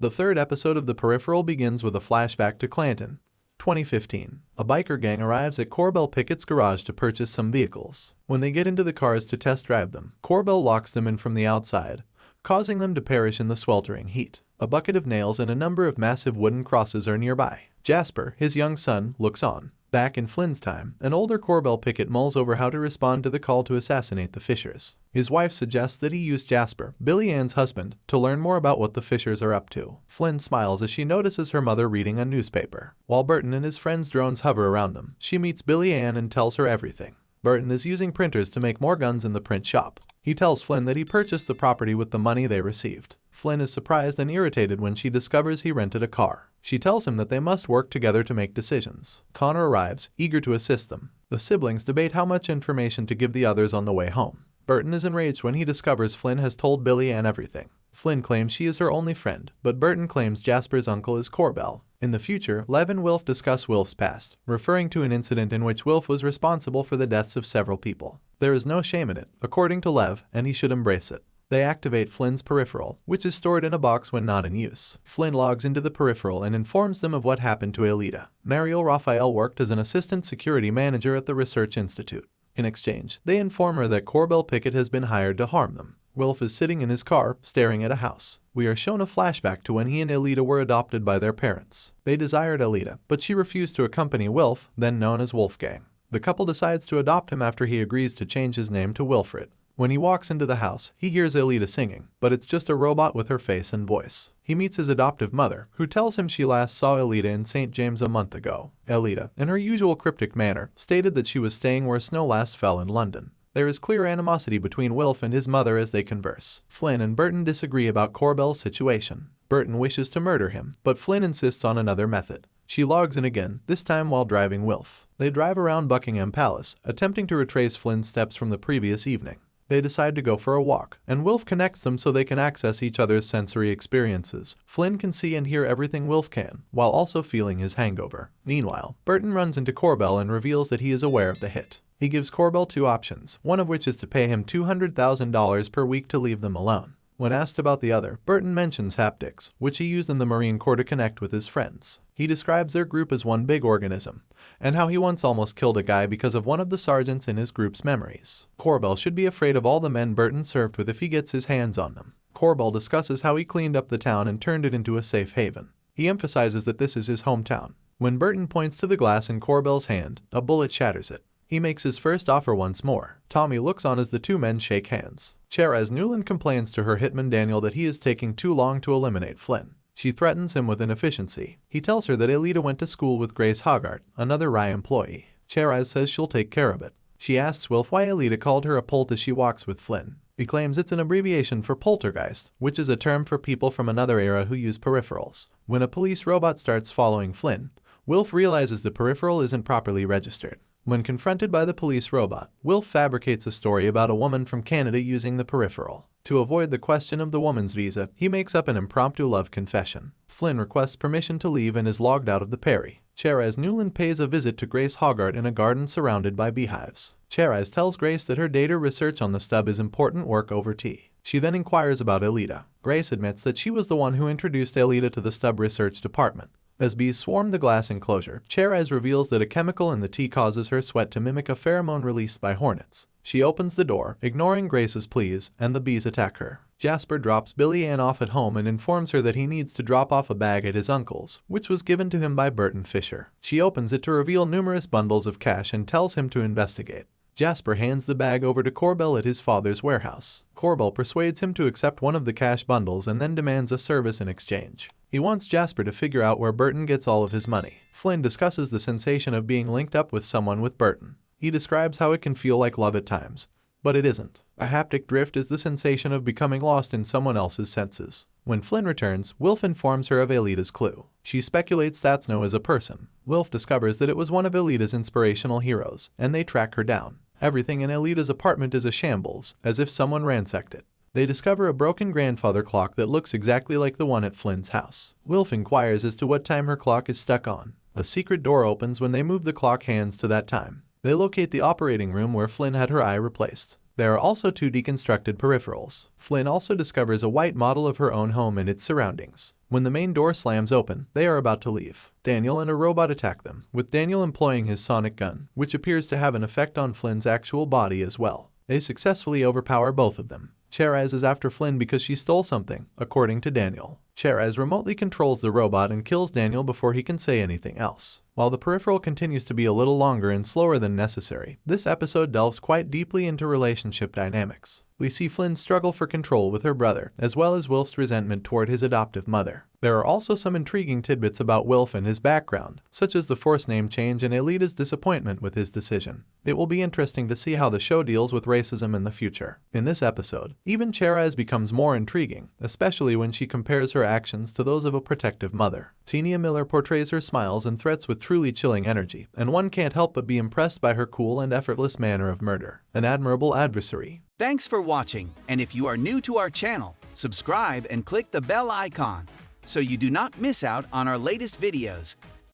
The third episode of The Peripheral begins with a flashback to Clanton, 2015. A biker gang arrives at Corbell Pickett's garage to purchase some vehicles. When they get into the cars to test drive them, Corbell locks them in from the outside, causing them to perish in the sweltering heat. A bucket of nails and a number of massive wooden crosses are nearby. Jasper, his young son, looks on. Back in Flynn's time, an older Corbell Pickett mulls over how to respond to the call to assassinate the Fishers. His wife suggests that he use Jasper, Billy Ann's husband, to learn more about what the Fishers are up to. Flynn smiles as she notices her mother reading a newspaper. While Burton and his friends' drones hover around them, she meets Billy Ann and tells her everything. Burton is using printers to make more guns in the print shop. He tells Flynn that he purchased the property with the money they received. Flynn is surprised and irritated when she discovers he rented a car. She tells him that they must work together to make decisions. Connor arrives, eager to assist them. The siblings debate how much information to give the others on the way home. Burton is enraged when he discovers Flynn has told Billy Ann everything. Flynn claims she is her only friend, but Burton claims Jasper's uncle is Corbell. In the future, Lev and Wilf discuss Wilf's past, referring to an incident in which Wilf was responsible for the deaths of several people. There is no shame in it, according to Lev, and he should embrace it. They activate Flynn's peripheral, which is stored in a box when not in use. Flynn logs into the peripheral and informs them of what happened to Alita. Mariel Raphael worked as an assistant security manager at the Research Institute. In exchange, they inform her that Corbell Pickett has been hired to harm them. Wilf is sitting in his car, staring at a house. We are shown a flashback to when he and Alita were adopted by their parents. They desired Alita, but she refused to accompany Wilf, then known as Wolfgang. The couple decides to adopt him after he agrees to change his name to Wilfred. When he walks into the house, he hears Alita singing, but it's just a robot with her face and voice. He meets his adoptive mother, who tells him she last saw Alita in St. James a month ago. Alita, in her usual cryptic manner, stated that she was staying where snow last fell in London. There is clear animosity between Wilf and his mother as they converse. Flynn and Burton disagree about Corbell's situation. Burton wishes to murder him, but Flynn insists on another method. She logs in again, this time while driving Wilf. They drive around Buckingham Palace, attempting to retrace Flynn's steps from the previous evening. They decide to go for a walk, and Wilf connects them so they can access each other's sensory experiences. Flynn can see and hear everything Wilf can, while also feeling his hangover. Meanwhile, Burton runs into Corbell and reveals that he is aware of the hit. He gives Corbell two options, one of which is to pay him $200,000 per week to leave them alone. When asked about the other, Burton mentions haptics, which he used in the Marine Corps to connect with his friends. He describes their group as one big organism, and how he once almost killed a guy because of one of the sergeants in his group's memories. Corbell should be afraid of all the men Burton served with if he gets his hands on them. Corbell discusses how he cleaned up the town and turned it into a safe haven. He emphasizes that this is his hometown. When Burton points to the glass in Corbell's hand, a bullet shatters it. He makes his first offer once more. Tommy looks on as the two men shake hands. Cheraz Newland complains to her hitman Daniel that he is taking too long to eliminate Flynn. She threatens him with inefficiency. He tells her that Alita went to school with Grace Hoggart, another Rye employee. Cheraz says she'll take care of it. She asks Wilf why Alita called her a Polt as she walks with Flynn. He claims it's an abbreviation for poltergeist, which is a term for people from another era who use peripherals. When a police robot starts following Flynn, Wilf realizes the peripheral isn't properly registered. When confronted by the police robot, Wilf fabricates a story about a woman from Canada using the peripheral. To avoid the question of the woman's visa, he makes up an impromptu love confession. Flynn requests permission to leave and is logged out of the Perry. Cheraz Newland pays a visit to Grace Hoggart in a garden surrounded by beehives. Cheraz tells Grace that her data research on the stub is important work over tea. She then inquires about Alita. Grace admits that she was the one who introduced Alita to the stub research department. As bees swarm the glass enclosure, Cheraz reveals that a chemical in the tea causes her sweat to mimic a pheromone released by hornets. She opens the door, ignoring Grace's pleas, and the bees attack her. Jasper drops Billy Ann off at home and informs her that he needs to drop off a bag at his uncle's, which was given to him by Burton Fisher. She opens it to reveal numerous bundles of cash and tells him to investigate. Jasper hands the bag over to Corbell at his father's warehouse. Corbell persuades him to accept one of the cash bundles and then demands a service in exchange. He wants Jasper to figure out where Burton gets all of his money. Flynn discusses the sensation of being linked up with someone with Burton. He describes how it can feel like love at times, but it isn't. A haptic drift is the sensation of becoming lost in someone else's senses. When Flynn returns, Wilf informs her of Alita's clue. She speculates that's Snow is a person. Wilf discovers that it was one of Alita's inspirational heroes, and they track her down. Everything in Alita's apartment is a shambles, as if someone ransacked it. They discover a broken grandfather clock that looks exactly like the one at Flynn's house. Wilf inquires as to what time her clock is stuck on. A secret door opens when they move the clock hands to that time. They locate the operating room where Flynn had her eye replaced. There are also 2 deconstructed peripherals. Flynn also discovers a white model of her own home and its surroundings. When the main door slams open, they are about to leave. Daniel and a robot attack them, with Daniel employing his sonic gun, which appears to have an effect on Flynn's actual body as well. They successfully overpower both of them. Cheraz is after Flynn because she stole something, according to Daniel. Cheraz remotely controls the robot and kills Daniel before he can say anything else. While the peripheral continues to be a little longer and slower than necessary, this episode delves quite deeply into relationship dynamics. We see Flynn's struggle for control with her brother, as well as Wilf's resentment toward his adoptive mother. There are also some intriguing tidbits about Wilf and his background, such as the forced name change and Elita's disappointment with his decision. It will be interesting to see how the show deals with racism in the future. In this episode, even Cheraz becomes more intriguing, especially when she compares her actions to those of a protective mother. Tina Miller portrays her smiles and threats with truly chilling energy, and one can't help but be impressed by her cool and effortless manner of murder. An admirable adversary. Thanks for watching, and if you are new to our channel, subscribe and click the bell icon so you do not miss out on our latest videos.